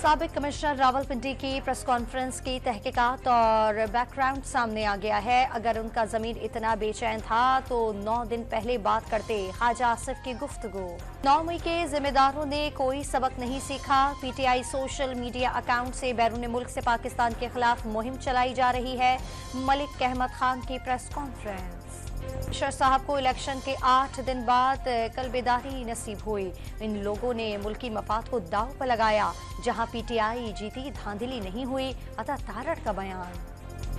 साबिक कमिश्नर रावलपिंडी की press conference की तहकीकात और बैकग्राउंड सामने आ गया है। अगर उनका ज़मीर इतना बेचैन था तो 9 दिन पहले बात करते। ख्वाजा आसिफ की गुफ्तगू। 9 मई के जिम्मेदारों ने कोई सबक नहीं सीखा। पीटीआई सोशल मीडिया अकाउंट से बैरून मुल्क से पाकिस्तान के खिलाफ मुहिम चलाई जा रही है। मलिक अहमद खान की प्रेस कॉन्फ्रेंस। कमिश्नर साहब को इलेक्शन के 8 दिन बाद कल बेदारी नसीब हुई। इन लोगों ने मुल्की मफाद को दांव पर लगाया। जहां पीटीआई जीती धांधली नहीं हुई। अता तारड़ का बयान।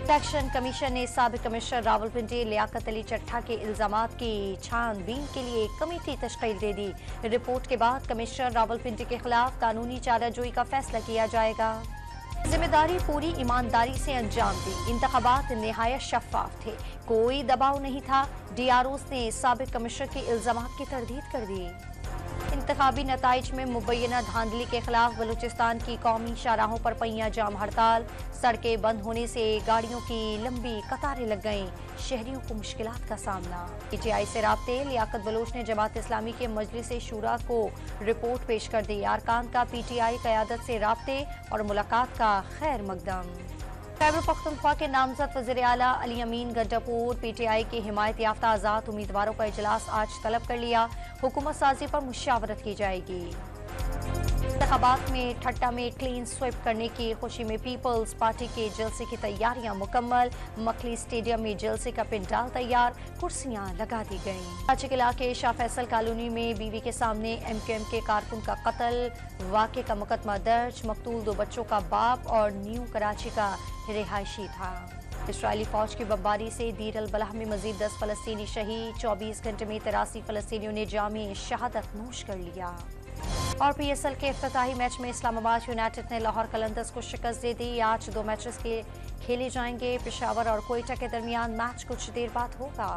इलेक्शन कमीशन ने साबिक कमिश्नर रावलपिंडी लियाकत अली चट्ठा के इल्जामात की छानबीन के लिए कमेटी तश्कील दे दी। रिपोर्ट के बाद कमिश्नर रावलपिंडी के खिलाफ कानूनी चाराजोई का फैसला किया जाएगा। जिम्मेदारी पूरी ईमानदारी से अंजाम दी। इंतखाबात निहायत शफाफ थे, कोई दबाव नहीं था। डीआरओस ने साबिक कमिश्नर के इल्जामात की तरदीद कर दी। इंतखाबी नताइज में मुबैना धांधली के खिलाफ बलूचिस्तान की कौमी शाहराहों पर पहिया जाम हड़ताल। सड़कें बंद होने से गाड़ियों की लंबी कतारें लग गईं। शहरियों को मुश्किलात का सामना। पीटीआई से राब्ते। लियाकत बलोच ने जमात इस्लामी के मजलिस शूरा को रिपोर्ट पेश कर दी। अरकान का पीटीआई क़यादत से राब्ते और मुलाकात का खैर मकदम। खैबर पख्तूनख्वा के नामजद वज़ीर आला अली अमीन गंडापुर पीटीआई के हिमायत याफ्ता आज़ाद उम्मीदवारों का इजलास आज तलब कर लिया। हुकूमत साजी पर मुशावरत की जाएगी। इंतखाबात में ठट्टा में क्लीन स्वीप करने की खुशी में पीपल्स पार्टी के जलसे की तैयारियां मुकम्मल। मखली स्टेडियम में जलसे का पिंडाल तैयार, कुर्सियां लगा दी गईं। कराची के इलाके शाह फैसल कॉलोनी में बीवी के सामने एमक्यूएम के कारकुन का कत्ल। वाक़े का मुकदमा दर्ज। मकतूल 2 बच्चों का बाप और न्यू कराची का रिहायशी था। इसराइली फौज की बमबारी से दीर अल बलाह में मजीद 10 फलस्तीनी शहीद। 24 घंटे में 83 फलस्तीनियों ने जामे शहादत नोश कर लिया। और पीएसएल के इफ्तिताही मैच में इस्लामाबाद यूनाइटेड ने लाहौर कलंदर्स को शिकस्त दे दी। आज 2 मैचेस के खेले जाएंगे। पेशावर और कोयटा के दरमियान मैच कुछ देर बाद होगा।